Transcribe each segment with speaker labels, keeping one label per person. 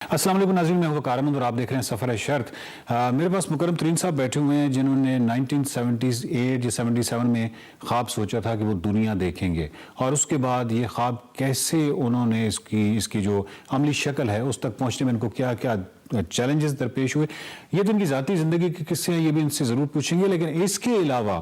Speaker 1: अस्सलाम वालेकुम नाज़रीन, मैं हूं कारमंद और आप देख रहे हैं सफ़र शर्त। मेरे पास मुकर्रम तरीन साहब बैठे हुए हैं जिन्होंने 1978 या 77 में ख्वाब सोचा था कि वो दुनिया देखेंगे, और उसके बाद ये ख्वाब कैसे उन्होंने इसकी जो अमली शक्ल है उस तक पहुँचने में इनको क्या क्या चैलेंजेस दरपेश हुए, ये तो इनकी ज़ाती ज़िंदगी के किस्से हैं, ये भी इनसे ज़रूर पूछेंगे। लेकिन इसके अलावा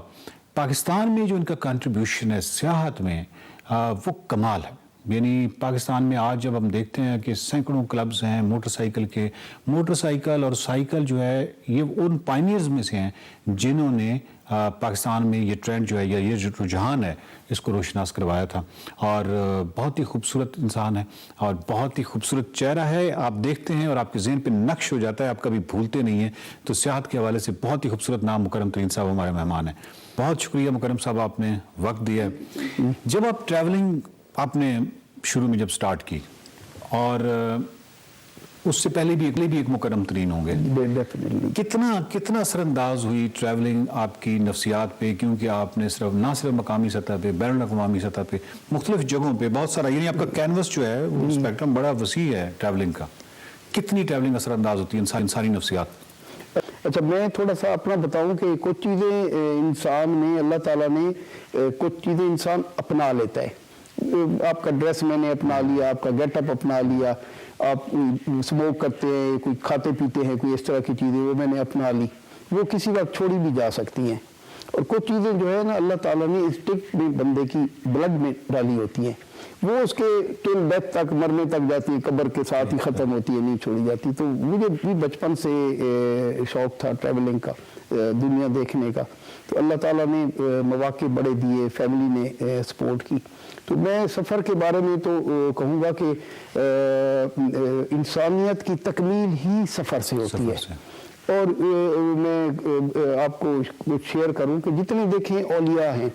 Speaker 1: पाकिस्तान में जो इनका कंट्रीब्यूशन है सियाहत में, वो कमाल है। यानी पाकिस्तान में आज जब हम देखते हैं कि सैकड़ों क्लब्स हैं मोटरसाइकिल और साइकिल जो है ये उन पायनियर्स में से हैं जिन्होंने पाकिस्तान में ये ट्रेंड जो है या ये जो रुझान है इसको रोशनास करवाया था। और बहुत ही खूबसूरत इंसान है और बहुत ही खूबसूरत चेहरा है, आप देखते हैं और आपके ज़हन पे नक्श हो जाता है, आप कभी भूलते नहीं हैं। तो सियाहत के हवाले से बहुत ही खूबसूरत नाम मुकर्रम तरीन साहब हमारे मेहमान हैं। बहुत शुक्रिया मुकर्रम साहब, आपने वक्त दिया है। जब आप ट्रैवलिंग आपने शुरू में जब स्टार्ट की, और उससे पहले भी एक मुकर्रम तरीन होंगे, कितना असरअंदाज हुई ट्रैवलिंग आपकी नफ्सियात पे, क्योंकि आपने ना सिर्फ मकामी सतह पे बैरुल अक़वामी सतह पे मुख्तलिफ जगहों पे बहुत सारा, यानी आपका कैनवस जो है वो स्पेक्ट्रम बड़ा वसी है ट्रैवलिंग का। कितनी ट्रैवलिंग असरअंदाज होती है इंसानी नफ्सियात?
Speaker 2: अच्छा, मैं थोड़ा सा अपना बताऊं कि कुछ चीज़ें इंसान ने, अल्लाह ताला ने कुछ चीज़ें इंसान अपना लेता है। आपका ड्रेस मैंने अपना लिया, आपका गेटअप अपना लिया, आप स्मोक करते हैं, कोई खाते पीते हैं, कोई इस तरह की चीज़ें वो मैंने अपना ली, वो किसी वक्त छोड़ी भी जा सकती हैं। और कुछ चीज़ें जो है ना अल्लाह ताला ने इंस्टिंक्ट में बंदे की ब्लड में डाली होती हैं, वो उसके टिल डेथ तक, मरने तक जाती है, कब्र के साथ ही ख़त्म होती है, नहीं छोड़ी जाती। तो मुझे भी बचपन से शौक़ था ट्रैवलिंग का, दुनिया देखने का। तो अल्लाह ताला ने मौक़े बड़े दिए, फैमिली ने सपोर्ट की। तो मैं सफ़र के बारे में तो कहूँगा कि इंसानियत की तकमील ही सफ़र से होती है। और मैं आपको कुछ शेयर करूँ कि जितने देखें औलिया हैं,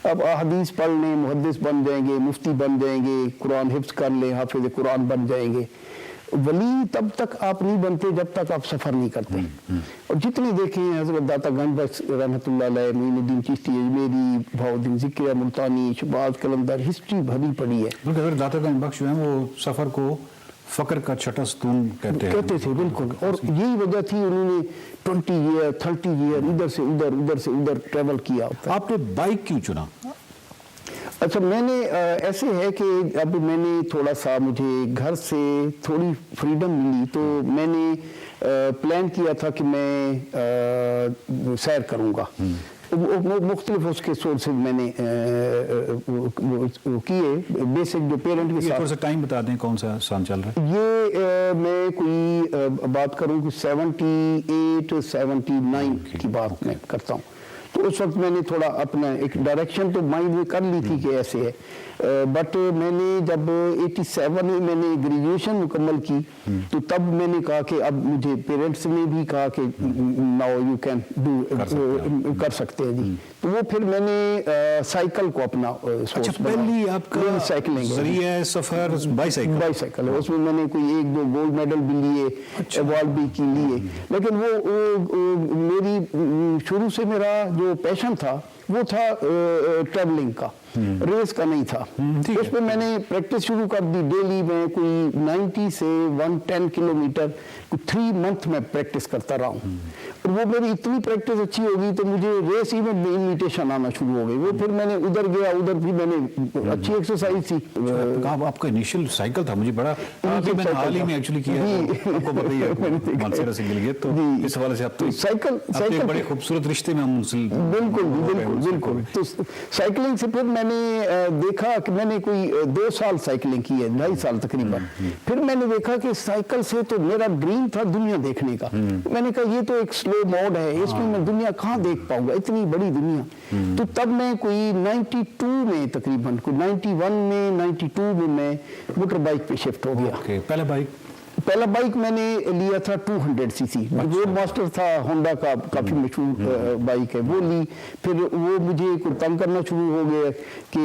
Speaker 2: अब हदीस पढ़ लें, मुहद्दिस बन जाएंगे, मुफ्ती बन जाएंगे, कुरान हिफ्ज़ कर लें, हाफिज़ कुरान बन जाएंगे। वली तब तक आप नहीं बनते जब तक आप सफ़र नहीं करते। और जितने देखे हैं, हज़रत दाता गंज बख्श रहमतुल्लाह अलैह, मोइनुद्दीन चिश्ती अजमेरी, बहाउद्दीन ज़िक्रिया मुल्तानी, शहबाज कलंदर, हिस्ट्री भरी पड़ी है।
Speaker 1: हज़रत दाता गंज बख्श जो है वो सफ़र को फ़क्र का छठा स्तून कहते
Speaker 2: थे, बिल्कुल। और यही वजह थी, उन्होंने 20 ईयर 30 ईयर इधर से उधर ट्रैवल किया।
Speaker 1: आपने बाइक क्यों चुना?
Speaker 2: अच्छा, मैंने ऐसे है कि अब मैंने थोड़ा सा, मुझे घर से थोड़ी फ्रीडम मिली, तो मैंने प्लान किया था कि मैं सैर करूँगा। मुख्तलिफ उसके सोर्सेज मैंने किए, बेसिक जो पेरेंट के साथ।
Speaker 1: थोड़ा सा टाइम बता दें, कौन सा साल चल रहा है
Speaker 2: ये? मैं कोई बात करूँ कि 78-79 की बात मैं करता हूँ। तो उस वक्त मैंने थोड़ा अपना एक डायरेक्शन तो माइंड में कर ली थी कि ऐसे है, बट मैंने जब 87 में मैंने ग्रेजुएशन मुकम्मल की, तो तब मैंने कहा कि अब मुझे पेरेंट्स ने भी कहा कि नाउ यू कैन डू, कर सकते हैं जी। तो वो फिर मैंने साइकिल को अपना
Speaker 1: अच्छा, पहली आपका
Speaker 2: साइकिलिंग
Speaker 1: ज़रिया सफ़र बाईसाइकिल
Speaker 2: है। उसमें मैंने कोई 1-2 गोल्ड मेडल भी लिए, अवार्ड भी लिए। लेकिन वो मेरी शुरू से मेरा जो पैशन था वो था ट्रैवलिंग का, रेस का नहीं था। उस पर मैंने प्रैक्टिस शुरू कर दी। डेली में कोई 90 से 110 किलोमीटर 3 मंथ में प्रैक्टिस करता रहा हूँ। और वो मेरी इतनी प्रैक्टिस अच्छी हो गई तो मुझे रेस इवेंट में इन्विटेशन आना शुरू हो गई। वो फिर मैंने उधर गया, उधर भी मैंने अच्छी एक्सरसाइज थी।
Speaker 1: आपका इनिशियल साइकिल था? मुझे बड़ा मैंने हाल ही में एक्चुअली किया, आपको पता ही है मानसरा से गिलगित, तो इस हवाले से आप तो
Speaker 2: साइकिल
Speaker 1: बड़े खूबसूरत रिश्ते में हम
Speaker 2: बिल्कुल। तो साइकिलिंग से फिर मैंने देखा कि मैंने कोई 2 साल साइकिलिंग की है, 2.5 साल तकरीबन। फिर मैंने देखा कि साइकिल से तो मेरा ड्रीम था दुनिया देखने का। मैंने कहा ये तो एक स्लो मोड है, इसमें मैं दुनिया कहाँ देख पाऊंगा, इतनी बड़ी दुनिया। तो तब मैं कोई 92 में तकरीबन, कोई 91 में 92 में मैं मोटर बाइक पे शिफ्ट हो गया। पहला बाइक मैंने लिया था 200 सीसी, रोड मास्टर था होंडा का, काफ़ी मशहूर बाइक है, वो ली। फिर वो मुझे तंग करना शुरू हो गया कि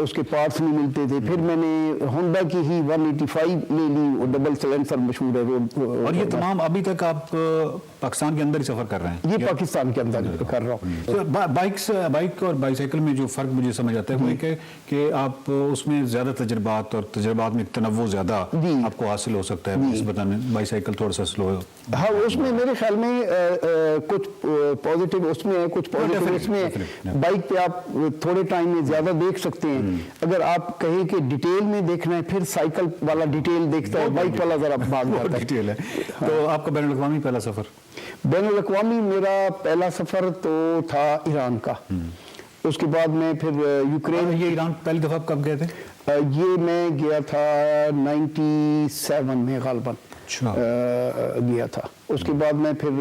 Speaker 2: उसके पार्ट्स नहीं मिलते थे। फिर मैंने होंडा की ही 185 ले ली, वो डबल सिलेंसर मशहूर है रोड।
Speaker 1: और ये तमाम अभी तक आप पाकिस्तान के अंदर ही सफ़र कर रहे हैं?
Speaker 2: ये पाकिस्तान के अंदर कर रहा हूँ।
Speaker 1: तो बाइक और बाईसाइकिल में जो फ़र्क मुझे समझ आता है वो एक है कि आप उसमें ज़्यादा तजर्बात और तजर्बात में तनव्वुर ज़्यादा आपको हासिल हो सकता है। इस बताने बाईसाइकिल थोड़ा सा स्लो है।
Speaker 2: हाँ, उसमें मेरे ख्याल में कुछ पॉजिटिव उसमें है, कुछ पॉजिटिव इसमें है। बाइक पे आप थोड़े टाइम में ज़्यादा देख सकते हैं। अगर आप कहें कि डिटेल में देखना है, फिर साइकिल वाला डिटेल देखता है, बाइक वाला ज़रा भाग जाता है।
Speaker 1: डिटेल है। तो आपका बैनुल अक़वामी पहला सफ़र?
Speaker 2: बैनुल अक़वामी मेरा पहला सफ़र तो था ईरान का। उसके बाद मैं फिर यूक्रेन।
Speaker 1: ये ईरान पहली दफ़ा आप कब गए थे?
Speaker 2: ये मैं गया था 97 में गालबन गया था। उसके बाद मैं फिर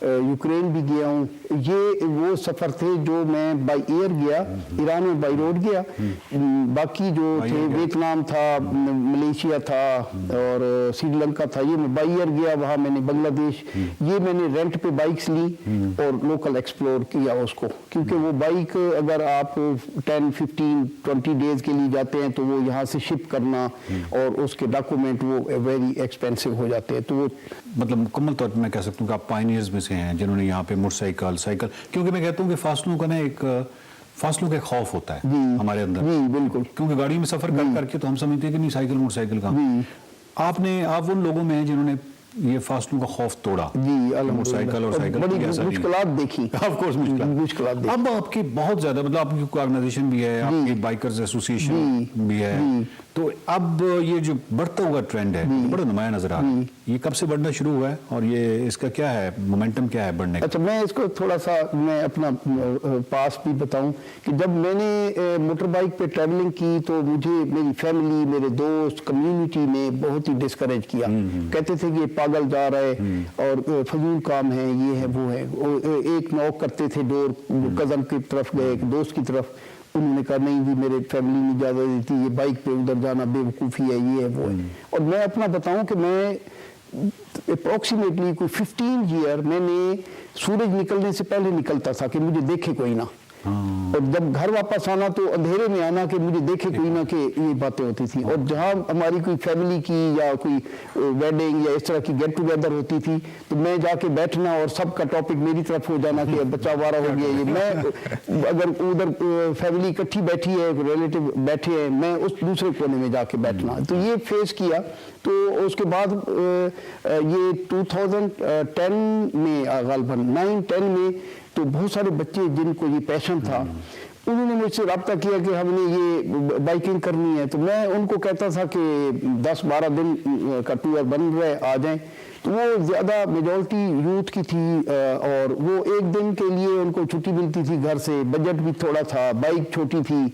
Speaker 2: यूक्रेन भी गया हूँ। ये वो सफ़र थे जो मैं बाई एयर गया, ईरान में बाई रोड गया। बाकी जो थे वियतनाम था, मलेशिया था और श्रीलंका था, ये मैं बाई एयर गया। वहाँ मैंने बांग्लादेश, ये मैंने रेंट पे बाइक्स ली और लोकल एक्सप्लोर किया उसको, क्योंकि वो बाइक अगर आप 10, 15, 20 डेज के लिए जाते हैं तो वो यहाँ से शिप करना और उसके डॉक्यूमेंट वो वेरी एक्सपेंसिव हो जाते हैं। तो वो
Speaker 1: मतलब मुकम्मल तौर पर मैं कह सकता हूँ कि आप पायनियर्स में से हैं जिन्होंने यहाँ पे मोटरसाइकिल, साइकिल, क्योंकि मैं कहता हूँ कि फासलों का ना एक फासलों का खौफ होता है हमारे अंदर।
Speaker 2: जी बिल्कुल।
Speaker 1: क्योंकि गाड़ी में सफर कर करके तो हम समझते हैं कि नहीं साइकिल मोटरसाइकिल का। आप उन लोगों में हैं जिन्होंने ये फासलों का खौफ तोड़ा।
Speaker 2: जी,
Speaker 1: मोटरसाइकिल और साइकिल
Speaker 2: बड़ी मुश्किलात देखी।
Speaker 1: ऑफ कोर्स मुश्किलात। अब आपकी बहुत ज्यादा, मतलब आपकी ऑर्गेनाइजेशन भी है, आपकी बाइकर्स एसोसिएशन भी है, तो अब ये जो बढ़ता हुआ ट्रेंड है बड़ा नुमाया नजर आ रहा है। ये कब से बढ़ना शुरू हुआ है और ये इसका क्या है मोमेंटम, क्या है बढ़ने का?
Speaker 2: अच्छा, मैं इसको थोड़ा सा मैं अपना पास भी बताऊं कि जब मैंने मोटर बाइक पे ट्रैवलिंग की तो मुझे मेरी फैमिली, मेरे दोस्त, कम्युनिटी ने बहुत ही डिस्करेज किया। कहते थे कि पागल जा रहा है और फजूल काम है, ये है वो है। एक नॉक करते थे डोर, कज़न की तरफ गए, एक दोस्त की तरफ, उन्होंने कहा नहीं जी मेरे फैमिली में ज़्यादा देती, ये बाइक पे उधर जाना बेवकूफ़ी है, ये है वो है। और मैं अपना बताऊं कि मैं अप्रॉक्सीमेटली कोई 15 ईयर मैंने सूरज निकलने से पहले निकलता था कि मुझे देखे कोई ना, और जब घर वापस आना तो अंधेरे में आना कि मुझे देखे कोई ना, कि ये बातें होती थी। और जहाँ हमारी कोई फैमिली की या कोई वेडिंग या इस तरह की गेट टुगेदर होती थी तो मैं जाके बैठना और सबका टॉपिक मेरी तरफ हो जाना कि बच्चा वारा हो गया ये। मैं अगर उधर फैमिली इकट्ठी बैठी है, रिलेटिव बैठे हैं, मैं उस दूसरे कोने में जाके बैठना। तो ये फेस किया। तो उसके बाद ये 2010 में गालबन 9-10 में तो बहुत सारे बच्चे जिनको ये पैशन था उन्होंने मुझसे रब्ता किया कि हमने ये बाइकिंग करनी है। तो मैं उनको कहता था कि 10-12 दिन का टूर बन रहे, आ जाएं। तो वो ज़्यादा मेजॉरिटी यूथ की थी और वो एक दिन के लिए उनको छुट्टी मिलती थी घर से, बजट भी थोड़ा था, बाइक छोटी थी,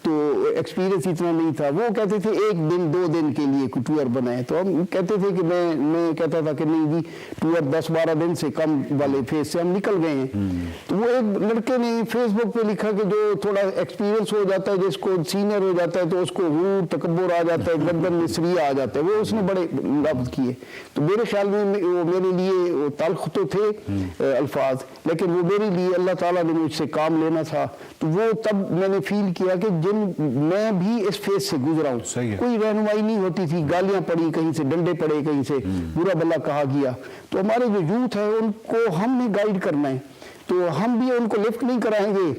Speaker 2: तो एक्सपीरियंस इतना नहीं था। वो कहते थे 1 दिन 2 दिन के लिए कोई टूर बनाए। तो हम कहते थे कि मैं कहता था कि नहीं जी, टूर 10-12 दिन से कम वाले फेज से हम निकल गए हैं। तो वो एक लड़के ने फेसबुक पे लिखा कि जो थोड़ा एक्सपीरियंस हो जाता है, जिसको सीनियर हो जाता है तो उसको रूर तकब्बुर आ जाता है, गर्दन में सरिया आ जाता है। वो उसने बड़े लफ्ज़ किए। तो मेरे ख्याल में वो मेरे लिए तल्ख तो थे अल्फाज, लेकिन वो मेरे लिए अल्लाह ताला ने मुझसे काम लेना था। तो वो तब मैंने फील किया कि मैं भी इस फेज से गुजरा हूँ। कोई रहनुमाई नहीं होती थी, गालियां पड़ी, कहीं से डंडे पड़े, कहीं से बुरा भला कहा गया। तो हमारे जो यूथ है उनको हमने गाइड करना है, तो हम भी उनको लिफ्ट नहीं कराएंगे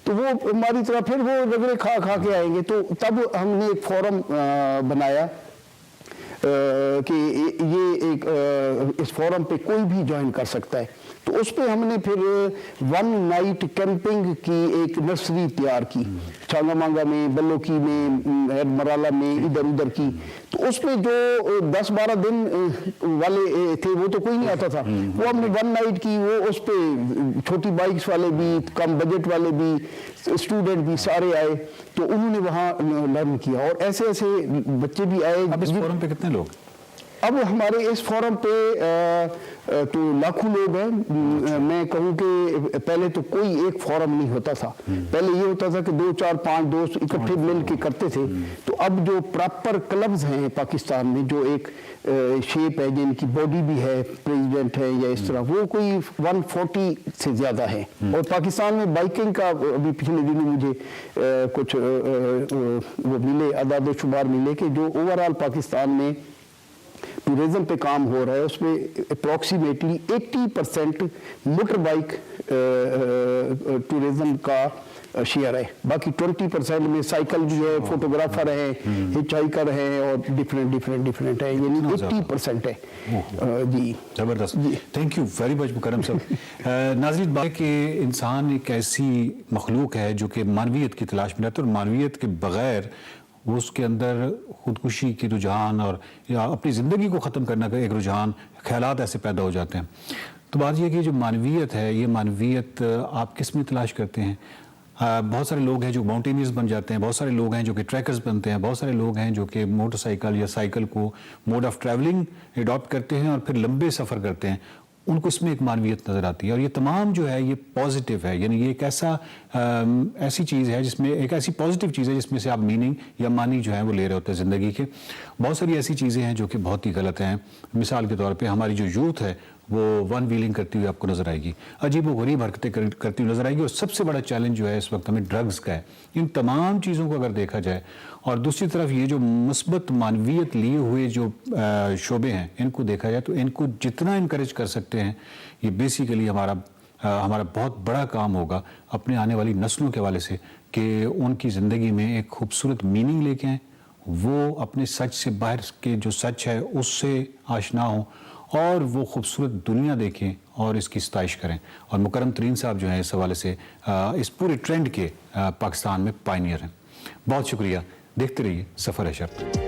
Speaker 2: तो वो हमारी तरह फिर वो रगड़े खा के आएंगे। तो तब हमने एक फोरम बनाया कि ये एक इस फोरम पे कोई भी ज्वाइन कर सकता है। तो उस पर हमने फिर 1 नाइट कैंपिंग की एक नर्सरी तैयार की, छांगामांगा में, बल्लोकी में, मराला में, इधर उधर की। तो उसमें जो 10-12 दिन वाले थे वो तो कोई नहीं आता था, वो हमने 1 नाइट की। वो उस पर छोटी बाइक्स वाले भी, कम बजट वाले भी, स्टूडेंट भी सारे आए। तो उन्होंने वहाँ लर्न किया और ऐसे ऐसे बच्चे भी आए।
Speaker 1: अब इस फोरम पे कितने लोग?
Speaker 2: अब हमारे इस फोरम पे तो लाखों लोग हैं। मैं कहूँ कि पहले तो कोई एक फोरम नहीं होता था। पहले ये होता था कि 2, 4, 5 दोस्त इकट्ठे मिल के करते थे। तो अब जो प्रॉपर क्लब्स हैं पाकिस्तान में, जो एक शेप है, जिनकी बॉडी भी है, प्रेसिडेंट है या इस तरह, वो कोई 140 से ज़्यादा है। और पाकिस्तान में बाइकिंग का अभी पिछले दिनों मुझे कुछ वो मिले, आदाद शुमार मिले कि जो ओवरऑल पाकिस्तान में टूरिज्म पे काम हो रहा है उसमें अप्रॉक्सीमेटली 80% मोटर बाइक टूरिज्म का शेयर है। बाकी 20% में साइकिल जो है, फोटोग्राफर है, हिचहाइकर है और डिफरेंट है, यानी 80% है। जी
Speaker 1: ज़बरदस्त, थैंक यू वेरी मच मुकरम साहब। नाज़रीन, बात है कि इंसान एक ऐसी मखलूक है जो कि मानवियत की तलाश में रहता है, और मानवियत के बग़ैर वो उसके अंदर खुदकुशी की रुझान और या अपनी ज़िंदगी को ख़त्म करने का एक रुझान, ख्यालात ऐसे पैदा हो जाते हैं। तो बात यह कि जो मानवियत है, ये मानवियत आप किस में तलाश करते हैं? बहुत सारे लोग हैं जो माउंटेनियर्स बन जाते हैं, बहुत सारे लोग हैं जो कि ट्रैकर्स बनते हैं, बहुत सारे लोग हैं जो कि मोटरसाइकिल या साइकिल को मोड ऑफ ट्रैवलिंग एडॉप्ट करते हैं और फिर लंबे सफ़र करते हैं। उनको इसमें एक मानवियत नज़र आती है, और ये तमाम जो है ये पॉजिटिव है, यानी ये एक ऐसी चीज़ है जिसमें एक ऐसी पॉजिटिव चीज़ है जिसमें से आप मीनिंग या मानी जो है वो ले रहे होते हैं ज़िंदगी के। बहुत सारी ऐसी चीज़ें हैं जो कि बहुत ही गलत हैं। मिसाल के तौर पे हमारी जो यूथ है वो वन व्हीलिंग करती हुई आपको नज़र आएगी, अजीब व गरीब हरकतें करती हुई नज़र आएगी, और सबसे बड़ा चैलेंज जो है इस वक्त हमें ड्रग्स का है। इन तमाम चीज़ों को अगर देखा जाए, और दूसरी तरफ ये जो मुस्बत मानवियत लिए हुए जो शोबे हैं, इनको देखा जाए तो इनको जितना इनकरेज कर सकते हैं, ये बेसिकली हमारा बहुत बड़ा काम होगा अपने आने वाली नस्लों के हवाले से, कि उनकी ज़िंदगी में एक खूबसूरत मीनिंग लेके आएँ, वो अपने सच से बाहर के जो सच है उससे आशना हो, और वो खूबसूरत दुनिया देखें और इसकी सताइश करें। और मुकरम तरीन साहब जो हैं इस हवाले से इस पूरे ट्रेंड के पाकिस्तान में पायनियर हैं। बहुत शुक्रिया, देखते रहिए सफ़र है शर्त।